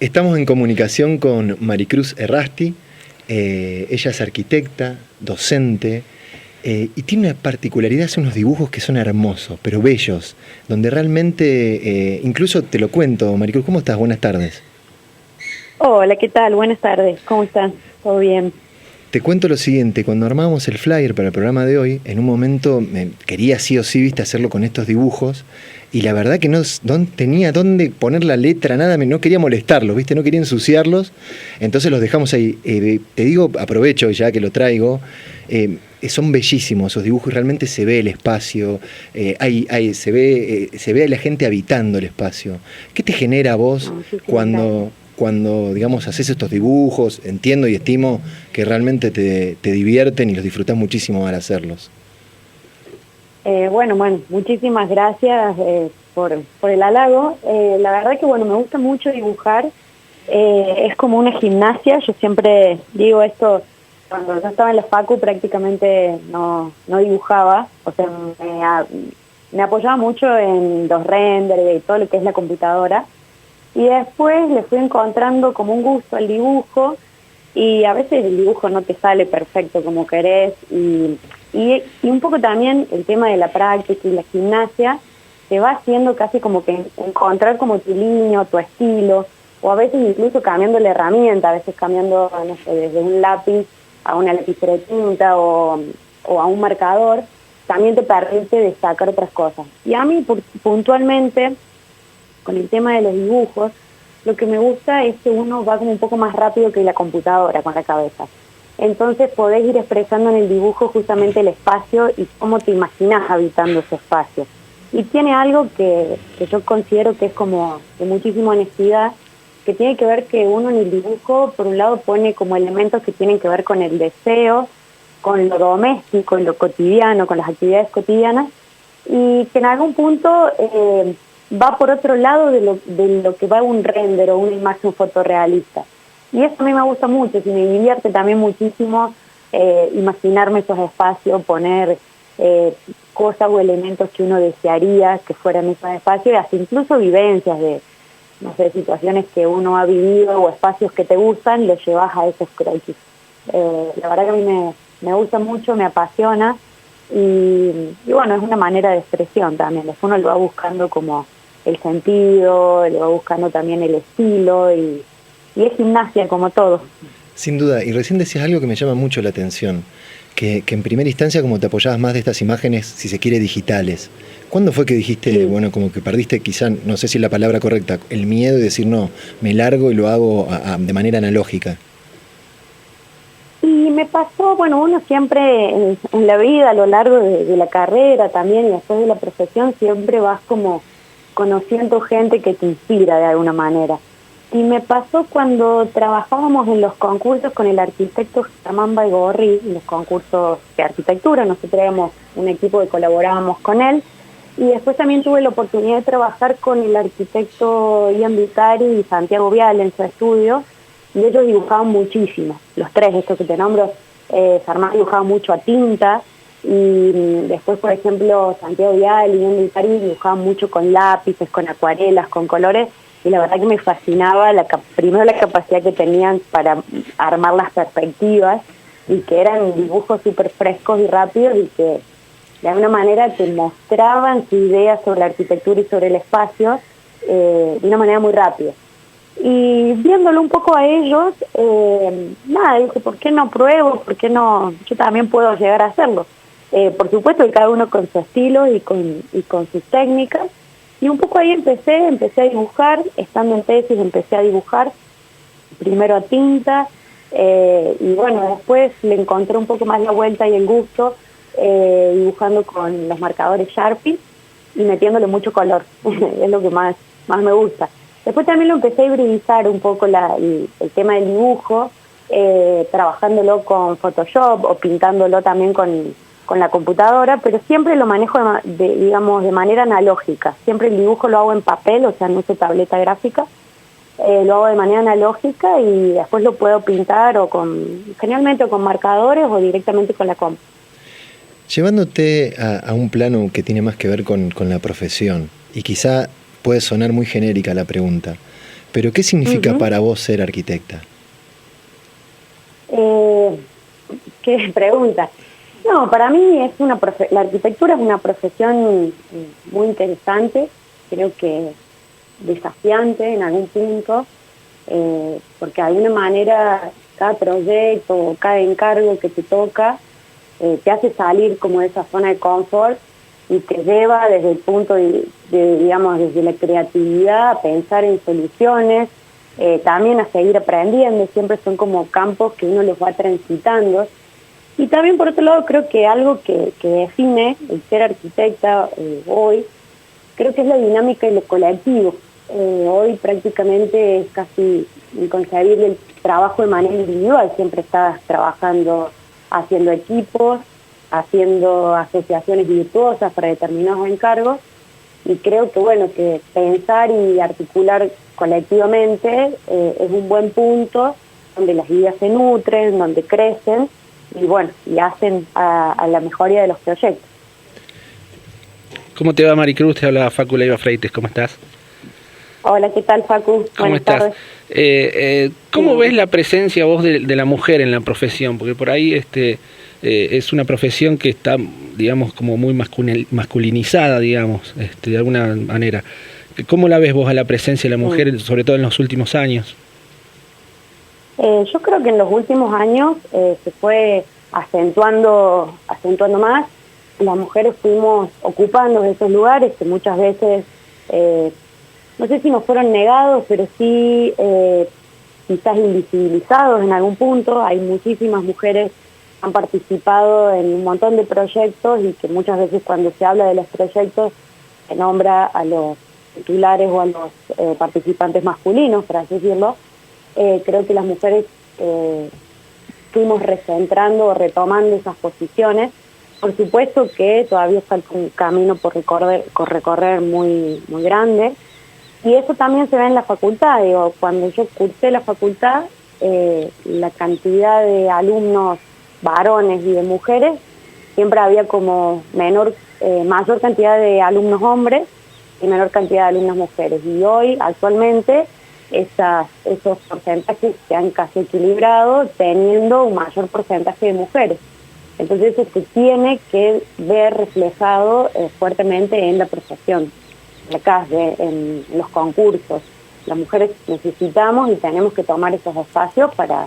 Estamos en comunicación con Maricruz Errasti. Ella es arquitecta, docente, y tiene una particularidad, hace unos dibujos que son hermosos, pero bellos, donde realmente, incluso te lo cuento, Maricruz, ¿cómo estás? Buenas tardes. Hola, ¿qué tal? Buenas tardes, ¿cómo están? ¿Todo bien? Te cuento lo siguiente, cuando armábamos el flyer para el programa de hoy, en un momento quería sí o sí, viste, hacerlo con estos dibujos, y la verdad que no tenía dónde poner la letra, nada, no quería molestarlos, viste, no quería ensuciarlos, entonces los dejamos ahí. Te digo, aprovecho ya que lo traigo, son bellísimos esos dibujos, realmente se ve el espacio, se ve a la gente habitando el espacio. ¿Qué te genera a vos cuando, digamos, haces estos dibujos? Entiendo y estimo que realmente te divierten y los disfrutás muchísimo al hacerlos. Bueno, muchísimas gracias por el halago. La verdad que, me gusta mucho dibujar. Es como una gimnasia. Yo siempre digo esto, cuando yo estaba en la facu prácticamente no dibujaba. O sea, me apoyaba mucho en los renders y todo lo que es la computadora. Y después le fui encontrando como un gusto al dibujo, y a veces el dibujo no te sale perfecto como querés, y un poco también el tema de la práctica y la gimnasia te va haciendo casi como que encontrar como tu línea, tu estilo, o a veces incluso cambiando la herramienta, a veces cambiando, no sé, desde un lápiz a una lapicera de tinta o a un marcador, también te permite destacar otras cosas. Y a mí puntualmente, con el tema de los dibujos, lo que me gusta es que uno va como un poco más rápido que la computadora con la cabeza. Entonces podés ir expresando en el dibujo justamente el espacio y cómo te imaginás habitando ese espacio. Y tiene algo que yo considero que es como de muchísima honestidad, que tiene que ver que uno en el dibujo, por un lado, pone como elementos que tienen que ver con el deseo, con lo doméstico, en lo cotidiano, con las actividades cotidianas, y que en algún punto va por otro lado de lo que va un render o una imagen fotorrealista. Y eso a mí me gusta mucho, y me divierte también muchísimo imaginarme esos espacios, poner cosas o elementos que uno desearía que fueran esos espacios, y hasta incluso vivencias de, no sé, situaciones que uno ha vivido o espacios que te gustan, los llevas a esos croquis. La verdad que a mí me gusta mucho, me apasiona, y bueno, es una manera de expresión también. Después uno lo va buscando como el sentido, le va buscando también el estilo, y es gimnasia como todo. Sin duda, y recién decías algo que me llama mucho la atención, que en primera instancia como te apoyabas más de estas imágenes, si se quiere, digitales. ¿Cuándo fue que dijiste, Sí. Como que perdiste, quizá, no sé si es la palabra correcta, el miedo de decir, no, me largo y lo hago de manera analógica? Y me pasó, uno siempre en la vida, a lo largo de la carrera también y después de la profesión, siempre vas como conociendo gente que te inspira de alguna manera. Y me pasó cuando trabajábamos en los concursos con el arquitecto Germán Baigorri, en los concursos de arquitectura. Nosotros éramos un equipo que colaborábamos con él, y después también tuve la oportunidad de trabajar con el arquitecto Ian Vicari y Santiago Vial en su estudio, y ellos dibujaban muchísimo, los tres, estos que te nombro. Germán dibujaba mucho a tinta, y después, por ejemplo, Santiago Vial y Ian Vicari dibujaban mucho con lápices, con acuarelas, con colores, y la verdad que me fascinaba primero la capacidad que tenían para armar las perspectivas, y que eran dibujos súper frescos y rápidos, y que de alguna manera te mostraban su idea sobre la arquitectura y sobre el espacio de una manera muy rápida. Y viéndolo un poco a ellos, dije, ¿por qué no pruebo? ¿Por qué no? Yo también puedo llegar a hacerlo. Por supuesto que cada uno con su estilo y con sus técnicas. Y un poco ahí empecé a dibujar, estando en tesis empecé a dibujar, primero a tinta, y después le encontré un poco más la vuelta y el gusto, dibujando con los marcadores Sharpie y metiéndole mucho color. Es lo que más me gusta. Después también lo empecé a hibridizar un poco el tema del dibujo, trabajándolo con Photoshop o pintándolo también con la computadora, pero siempre lo manejo de manera analógica. Siempre el dibujo lo hago en papel, o sea, no uso tableta gráfica, lo hago de manera analógica, y después lo puedo pintar generalmente con marcadores o directamente con la compu. Llevándote a un plano que tiene más que ver con la profesión, y quizá puede sonar muy genérica la pregunta, Pero ¿qué significa para vos ser arquitecta? Qué pregunta. No, para mí es la arquitectura es una profesión muy interesante, creo que desafiante en algún punto, porque de alguna manera cada proyecto, cada encargo que te toca, te hace salir como de esa zona de confort y te lleva desde el punto digamos, desde la creatividad a pensar en soluciones, también a seguir aprendiendo, siempre son como campos que uno los va transitando. Y también por otro lado creo que algo que define el ser arquitecta hoy, creo que es la dinámica y lo colectivo. Hoy prácticamente es casi inconcebible el trabajo de manera individual, siempre estás trabajando haciendo equipos, haciendo asociaciones virtuosas para determinados encargos, y creo que bueno, que pensar y articular colectivamente es un buen punto donde las ideas se nutren, donde crecen y bueno, y hacen a la mejoría de los proyectos. ¿Cómo te va, Maricruz? Te habla Facu Leiva Freites, ¿cómo estás? Hola, ¿qué tal, Facu? ¿Cómo estás? ¿Cómo ves la presencia vos de la mujer en la profesión? Porque por ahí es una profesión que está, digamos, como muy masculinizada, digamos, de alguna manera. ¿Cómo la ves vos a la presencia de la mujer, sobre todo en los últimos años? Yo creo que en los últimos años se fue acentuando más. Las mujeres fuimos ocupando esos lugares que muchas veces, no sé si nos fueron negados, pero sí quizás invisibilizados en algún punto. Hay muchísimas mujeres que han participado en un montón de proyectos y que muchas veces cuando se habla de los proyectos se nombra a los titulares o a los participantes masculinos, por así decirlo. Creo que las mujeres fuimos recentrando o retomando esas posiciones. Por supuesto que todavía está un camino por recorrer muy, muy grande, y eso también se ve en la facultad. Digo, cuando yo cursé la facultad, la cantidad de alumnos varones y de mujeres, siempre había como mayor cantidad de alumnos hombres y menor cantidad de alumnas mujeres, y hoy actualmente esos porcentajes se han casi equilibrado, teniendo un mayor porcentaje de mujeres. Entonces eso se tiene que ver reflejado fuertemente en la profesión, acá en los concursos. Las mujeres necesitamos y tenemos que tomar esos espacios para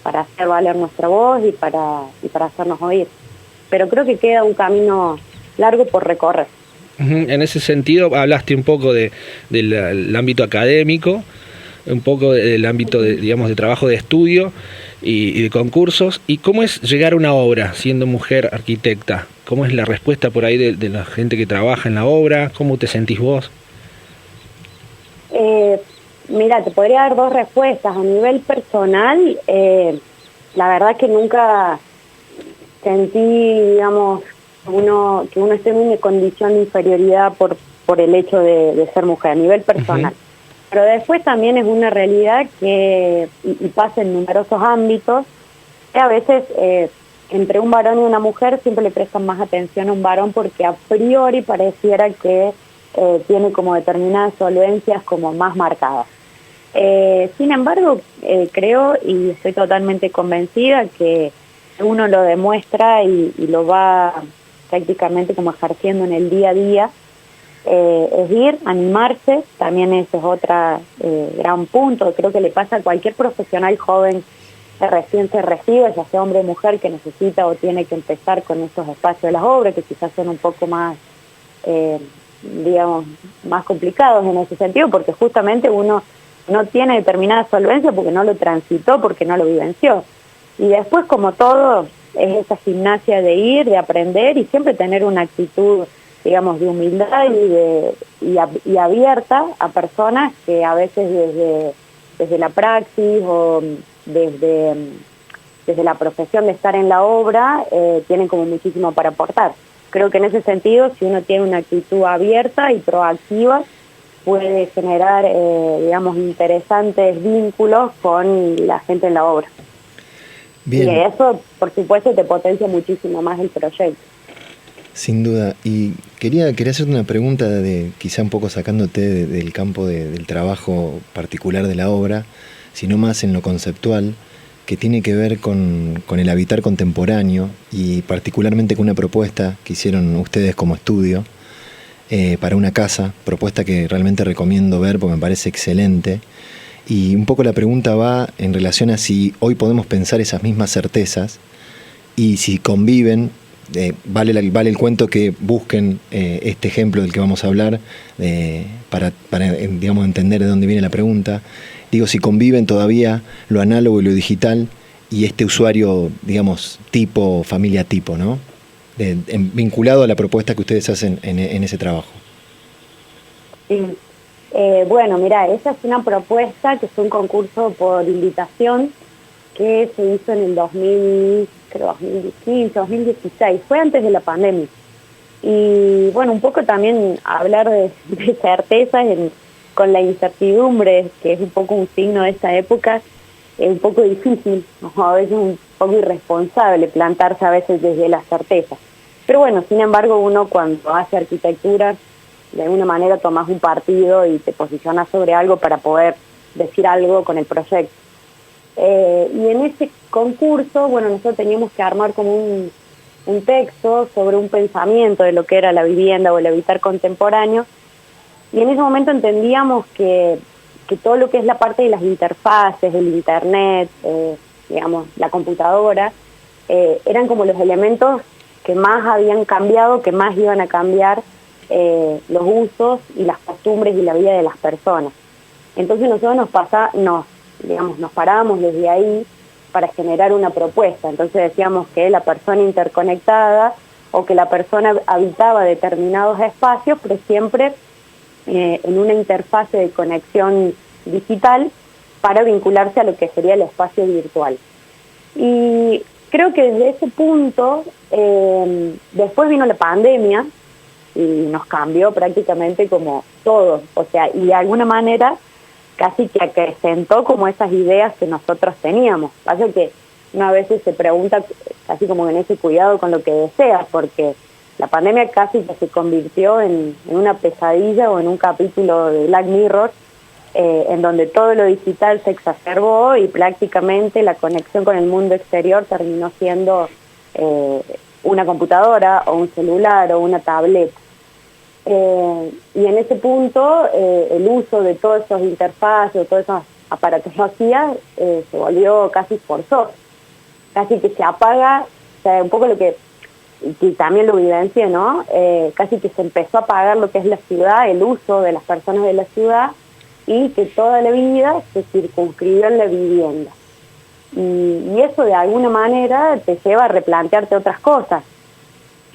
hacer valer nuestra voz y para hacernos oír. Pero creo que queda un camino largo por recorrer. En ese sentido, hablaste un poco del ámbito académico, un poco del ámbito digamos, de trabajo de estudio y de concursos. ¿Y cómo es llegar a una obra siendo mujer arquitecta? ¿Cómo es la respuesta por ahí de la gente que trabaja en la obra? ¿Cómo te sentís vos? Mira, te podría dar dos respuestas. A nivel personal, la verdad que nunca sentí, digamos, que uno esté en una condición de inferioridad por el hecho de ser mujer, a nivel personal. Uh-huh. Pero después también es una realidad que y pasa en numerosos ámbitos, que a veces entre un varón y una mujer siempre le prestan más atención a un varón porque a priori pareciera que tiene como determinadas solvencias como más marcadas. Sin embargo, creo y estoy totalmente convencida que uno lo demuestra y lo va prácticamente como ejerciendo en el día a día. Es ir, animarse, también ese es otro gran punto. Creo que le pasa a cualquier profesional joven que recién se recibe, ya sea hombre o mujer, que necesita o tiene que empezar con estos espacios de las obras, que quizás son un poco más, digamos, más complicados en ese sentido, porque justamente uno no tiene determinada solvencia porque no lo transitó, porque no lo vivenció. Y después, como todo, es esa gimnasia de ir, de aprender y siempre tener una actitud, digamos, de humildad y abierta a personas que a veces desde la praxis o desde la profesión de estar en la obra tienen como muchísimo para aportar. Creo que en ese sentido, si uno tiene una actitud abierta y proactiva, puede generar, digamos, interesantes vínculos con la gente en la obra. Bien. Y eso, por supuesto, te potencia muchísimo más el proyecto. Sin duda. Y quería hacerte una pregunta, quizá un poco sacándote del campo del trabajo particular de la obra, sino más en lo conceptual, que tiene que ver con el habitar contemporáneo y particularmente con una propuesta que hicieron ustedes como estudio para una casa, propuesta que realmente recomiendo ver porque me parece excelente. Y un poco la pregunta va en relación a si hoy podemos pensar esas mismas certezas y si conviven. Vale el cuento que busquen este ejemplo del que vamos a hablar para digamos, entender de dónde viene la pregunta. Digo, si conviven todavía lo análogo y lo digital y este usuario, digamos, tipo, familia tipo, ¿no? Vinculado a la propuesta que ustedes hacen en ese trabajo. Sí. Bueno, mira, esa es una propuesta que fue un concurso por invitación que se hizo en el 2015, 2016, fue antes de la pandemia. Y bueno, un poco también hablar de certezas con la incertidumbre, que es un poco un signo de esta época, es un poco difícil, ¿no? A veces un poco irresponsable plantarse a veces desde la certeza. Pero bueno, sin embargo, uno cuando hace arquitectura, de alguna manera tomas un partido y te posicionas sobre algo para poder decir algo con el proyecto. Y en ese concurso, bueno, nosotros teníamos que armar como un texto sobre un pensamiento de lo que era la vivienda o el habitar contemporáneo, y en ese momento entendíamos que todo lo que es la parte de las interfaces, el internet, digamos, la computadora, eran como los elementos que más habían cambiado, que más iban a cambiar los usos y las costumbres y la vida de las personas. Entonces nosotros nos parábamos desde ahí para generar una propuesta. Entonces decíamos que la persona interconectada o que la persona habitaba determinados espacios, pero siempre en una interfase de conexión digital para vincularse a lo que sería el espacio virtual. Y creo que desde ese punto, después vino la pandemia y nos cambió prácticamente como todo, o sea, y de alguna manera casi que acrecentó como esas ideas que nosotros teníamos. Pasa que uno a veces se pregunta casi como en ese cuidado con lo que deseas, porque la pandemia casi que se convirtió en una pesadilla o en un capítulo de Black Mirror, en donde todo lo digital se exacerbó y prácticamente la conexión con el mundo exterior terminó siendo una computadora o un celular o una tableta. Y en ese punto el uso de todas esas interfaces o todas esas aparatologías se volvió casi forzoso, casi que se apaga, o sea, un poco lo que también lo vivencié, ¿no? Casi que se empezó a apagar lo que es la ciudad, el uso de las personas de la ciudad, y que toda la vida se circunscribió en la vivienda. Y eso de alguna manera te lleva a replantearte otras cosas,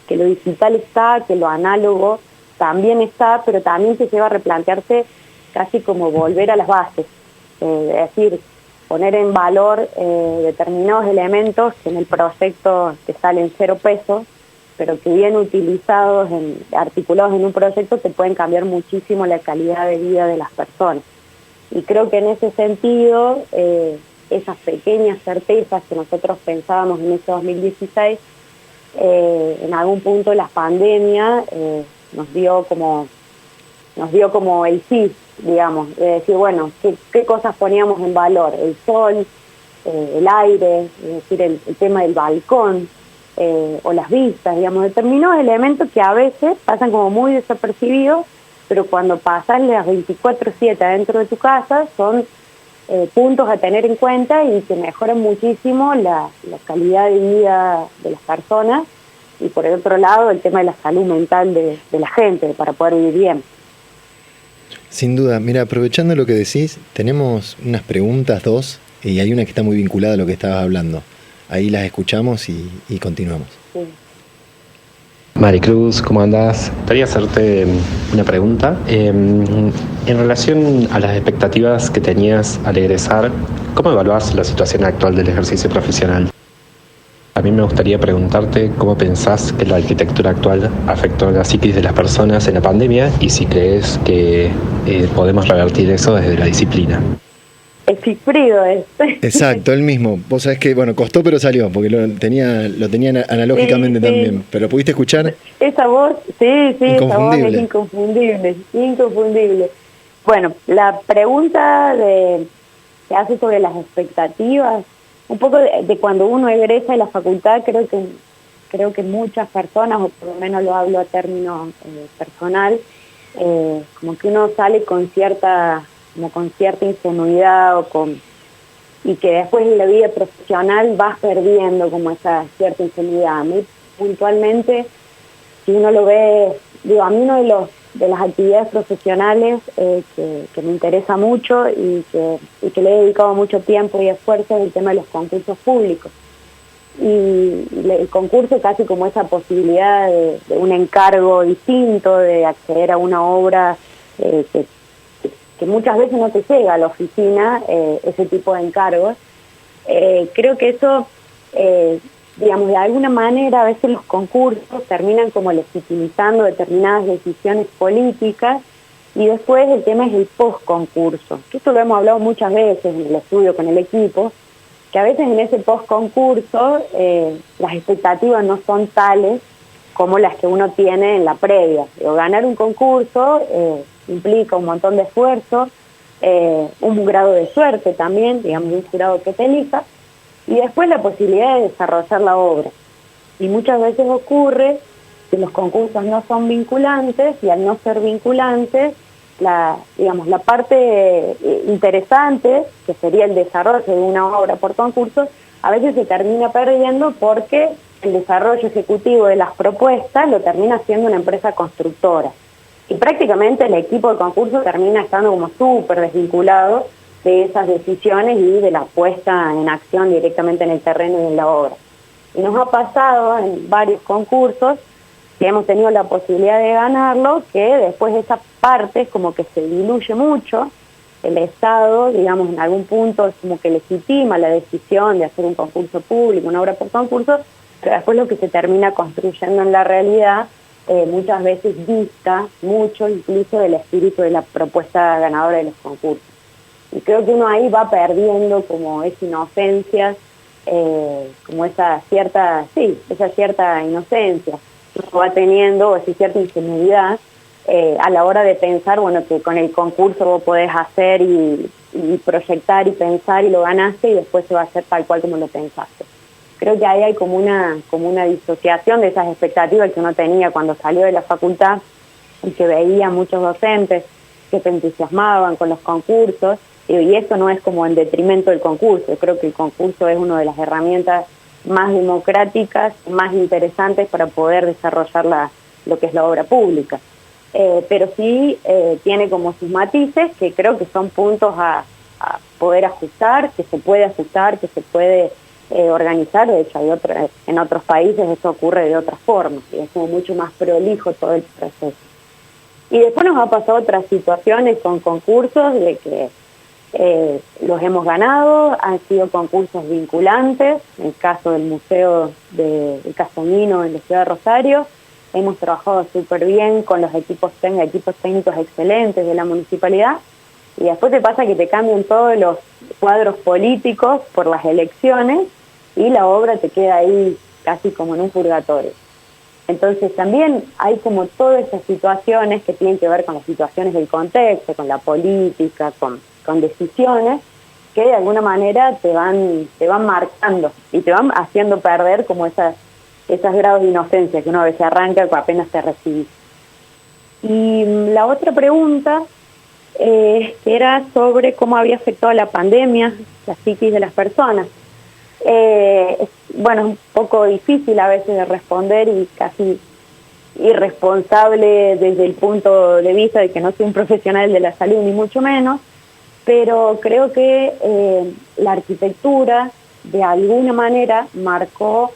que lo digital está, que lo análogo también está, pero también te lleva a replantearte casi como volver a las bases, es decir, poner en valor determinados elementos que en el proyecto te salen 0 pesos, pero que bien utilizados, articulados en un proyecto, te pueden cambiar muchísimo la calidad de vida de las personas. Y creo que en ese sentido, esas pequeñas certezas que nosotros pensábamos en ese 2016, en algún punto la pandemia nos dio como el sí, digamos, de decir, bueno, ¿qué cosas poníamos en valor? El sol, el aire, es decir, el tema del balcón, o las vistas, digamos, determinados elementos que a veces pasan como muy desapercibidos, pero cuando pasan las 24/7 dentro de tu casa son puntos a tener en cuenta y que mejoran muchísimo la calidad de vida de las personas, y por el otro lado el tema de la salud mental de la gente para poder vivir bien. Sin duda. Mira, aprovechando lo que decís, tenemos unas preguntas, 2, y hay una que está muy vinculada a lo que estabas hablando. Ahí las escuchamos y continuamos. Sí. Maricruz, ¿cómo andás? Quería hacerte una pregunta. En relación a las expectativas que tenías al egresar, ¿cómo evaluás la situación actual del ejercicio profesional? A mí me gustaría preguntarte cómo pensás que la arquitectura actual afectó la psiquis de las personas en la pandemia y si crees que podemos revertir eso desde la disciplina. Es Sigfrido, es. Exacto, él mismo. Vos sabés que, bueno, costó pero salió, porque lo tenía analógicamente Sí, sí. también. ¿Pero pudiste escuchar? Esa voz, sí, esa voz es Inconfundible. inconfundible. Bueno, la pregunta que hace sobre las expectativas, un poco de cuando uno egresa de la facultad, creo que muchas personas, o por lo menos lo hablo a término personal, como que uno sale con cierta ingenuidad y que después en la vida profesional vas perdiendo como esa cierta ingenuidad. A mí puntualmente, si uno lo ve, digo, a mí uno de las actividades profesionales que me interesa mucho y que le he dedicado mucho tiempo y esfuerzo es el tema de los concursos públicos. Y el concurso casi como esa posibilidad de un encargo distinto, de acceder a una obra que muchas veces no te llega a la oficina, ese tipo de encargos. Creo que eso, digamos, de alguna manera a veces los concursos terminan como legitimizando determinadas decisiones políticas y después el tema es el post-concurso. Esto lo hemos hablado muchas veces en el estudio con el equipo, que a veces en ese post-concurso las expectativas no son tales como las que uno tiene en la previa. Ganar un concurso implica un montón de esfuerzo, un grado de suerte también, digamos, un jurado que te elija, y después la posibilidad de desarrollar la obra. Y muchas veces ocurre que los concursos no son vinculantes, y al no ser vinculantes, la parte interesante, que sería el desarrollo de una obra por concurso, a veces se termina perdiendo porque el desarrollo ejecutivo de las propuestas lo termina haciendo una empresa constructora. Y prácticamente el equipo de concurso termina estando como súper desvinculado de esas decisiones y de la puesta en acción directamente en el terreno y en la obra. Y nos ha pasado en varios concursos que hemos tenido la posibilidad de ganarlo, que después esa parte como que se diluye mucho, el Estado, digamos, en algún punto es como que legitima la decisión de hacer un concurso público, una obra por concurso, pero después lo que se termina construyendo en la realidad muchas veces dista mucho incluso del espíritu de la propuesta ganadora de los concursos. Y creo que uno ahí va perdiendo como esa inocencia, como esa cierta inocencia que uno va teniendo, esa cierta ingenuidad a la hora de pensar, bueno, que con el concurso vos podés hacer y proyectar y pensar y lo ganaste y después se va a hacer tal cual como lo pensaste. Creo que ahí hay como una disociación de esas expectativas que uno tenía cuando salió de la facultad y que veía muchos docentes que se entusiasmaban con los concursos, y esto no es como en detrimento del concurso. Creo que el concurso es una de las herramientas más democráticas, más interesantes para poder desarrollar lo que es la obra pública. Pero sí tiene como sus matices que creo que son puntos a poder ajustar, que se puede ajustar, que se puede organizar. De hecho, en otros países eso ocurre de otras formas, y es como mucho más prolijo todo el proceso. Y después nos ha pasado otras situaciones con concursos de que los hemos ganado, han sido concursos vinculantes, en el caso del Museo de Casomino en la ciudad de Rosario. Hemos trabajado súper bien con los equipos técnicos excelentes de la municipalidad, y después te pasa que te cambian todos los cuadros políticos por las elecciones y la obra te queda ahí casi como en un purgatorio. Entonces también hay como todas esas situaciones que tienen que ver con las situaciones del contexto, con la política, con decisiones que de alguna manera te van marcando y te van haciendo perder como esos grados de inocencia que uno a veces arranca cuando apenas te recibís. Y la otra pregunta era sobre cómo había afectado la pandemia la psiquis de las personas. Bueno, es un poco difícil a veces de responder y casi irresponsable desde el punto de vista de que no soy un profesional de la salud ni mucho menos, pero creo que la arquitectura de alguna manera marcó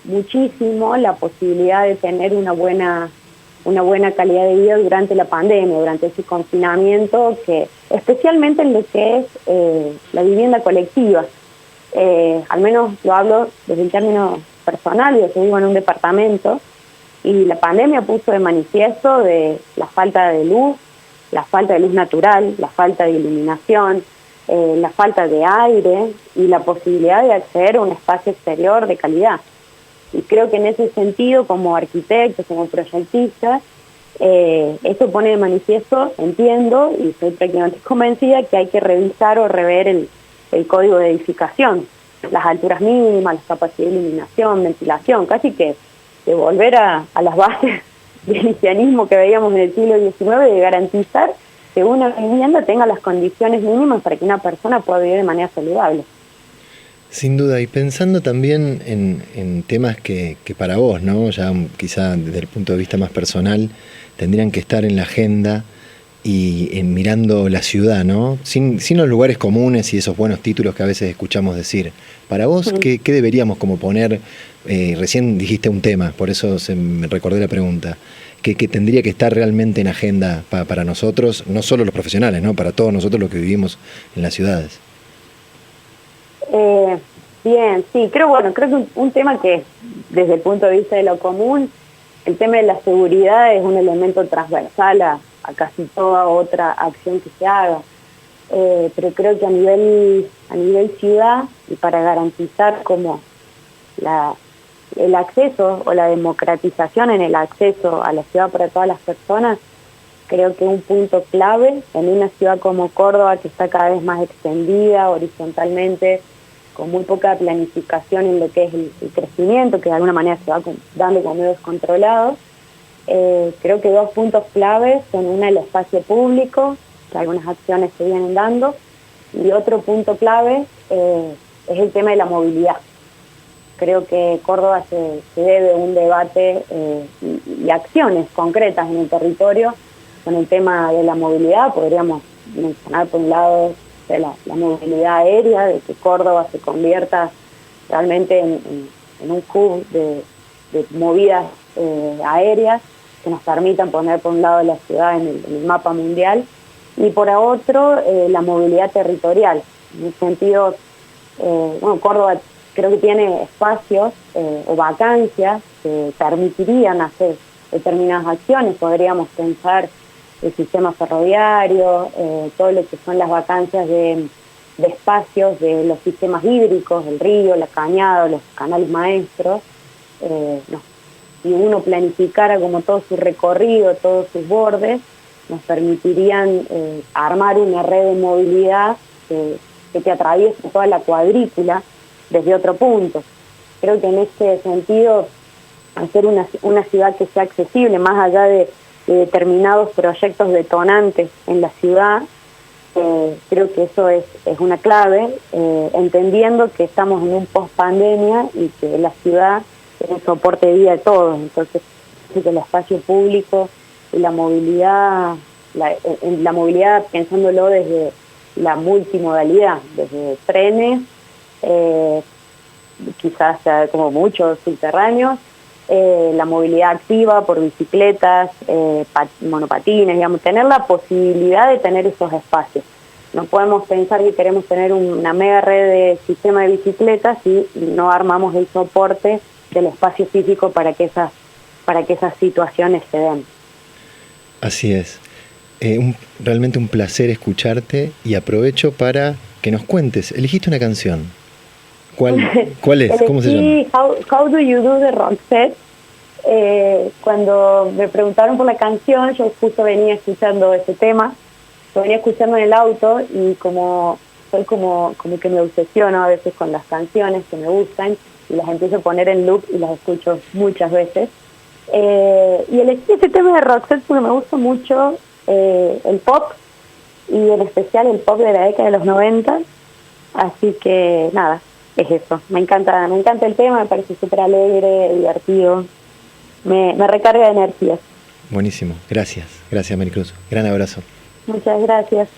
muchísimo la posibilidad de tener una buena calidad de vida durante la pandemia, durante ese confinamiento, que especialmente en lo que es la vivienda colectiva. Al menos lo hablo desde el término personal, yo vivo en un departamento y la pandemia puso de manifiesto de la falta de luz natural, la falta de iluminación, la falta de aire y la posibilidad de acceder a un espacio exterior de calidad. Y creo que en ese sentido, como arquitectos, como proyectistas, esto pone de manifiesto, entiendo, y estoy prácticamente convencida que hay que revisar o rever el código de edificación, las alturas mínimas, la capacidad de iluminación, ventilación, casi que de volver a las bases del higienismo que veíamos en el siglo XIX, de garantizar que una vivienda tenga las condiciones mínimas para que una persona pueda vivir de manera saludable. Sin duda, y pensando también en temas que para vos, ¿no? Ya quizá desde el punto de vista más personal, tendrían que estar en la agenda y mirando la ciudad, ¿no? Sin los lugares comunes y esos buenos títulos que a veces escuchamos decir. Para vos, ¿qué deberíamos como poner? Recién dijiste un tema, por eso me recordé la pregunta. Que tendría que estar realmente en agenda para nosotros, no solo los profesionales, ¿no? Para todos nosotros los que vivimos en las ciudades. Bien, sí, creo que un tema que desde el punto de vista de lo común, el tema de la seguridad es un elemento transversal a casi toda otra acción que se haga, pero creo que a nivel ciudad, y para garantizar como el acceso o la democratización en el acceso a la ciudad para todas las personas, creo que un punto clave en una ciudad como Córdoba, que está cada vez más extendida horizontalmente, con muy poca planificación en lo que es el crecimiento, que de alguna manera se va dando como medio descontrolado. Creo que dos puntos claves son una, el espacio público, que algunas acciones se vienen dando, y otro punto clave es el tema de la movilidad. Creo que Córdoba se debe un debate y acciones concretas en el territorio con el tema de la movilidad. Podríamos mencionar por un lado de la movilidad aérea, de que Córdoba se convierta realmente en un hub de movidas aéreas que nos permitan poner por un lado la ciudad en el mapa mundial, y por otro la movilidad territorial. En ese sentido, Córdoba creo que tiene espacios o vacancias que permitirían hacer determinadas acciones. Podríamos pensar el sistema ferroviario, todo lo que son las vacancias de espacios de los sistemas hídricos, el río, la cañada, los canales maestros. Si uno planificara como todo su recorrido, todos sus bordes, nos permitirían armar una red de movilidad que te atraviese toda la cuadrícula desde otro punto. Creo que en este sentido, hacer una ciudad que sea accesible, más allá de determinados proyectos detonantes en la ciudad, creo que eso es una clave, entendiendo que estamos en un post-pandemia y que la ciudad es un soporte de vida de todos. Entonces, creo que el espacio público y la movilidad, la movilidad pensándolo desde la multimodalidad, desde trenes, quizás sea como muchos subterráneos, la movilidad activa por bicicletas, monopatines, digamos, tener la posibilidad de tener esos espacios. No podemos pensar que queremos tener una mega red de sistema de bicicletas si no armamos el soporte del espacio físico para que esas situaciones se den. Así es. Realmente un placer escucharte, y aprovecho para que nos cuentes. Elegiste una canción. ¿Cuál es? ¿Cómo se llama? How Do You Do de Roxette. Cuando me preguntaron por la canción, yo justo venía escuchando ese tema, lo venía escuchando en el auto, y soy como que me obsesiono a veces con las canciones que me gustan y las empiezo a poner en loop y las escucho muchas veces. Y elegí ese tema de Roxette porque me gusta mucho el pop, y en especial el pop de la década de los 90, así que nada, es eso. Me encanta el tema, me parece súper alegre, divertido, me recarga de energías. Buenísimo, gracias Maricruz, gran abrazo. Muchas gracias.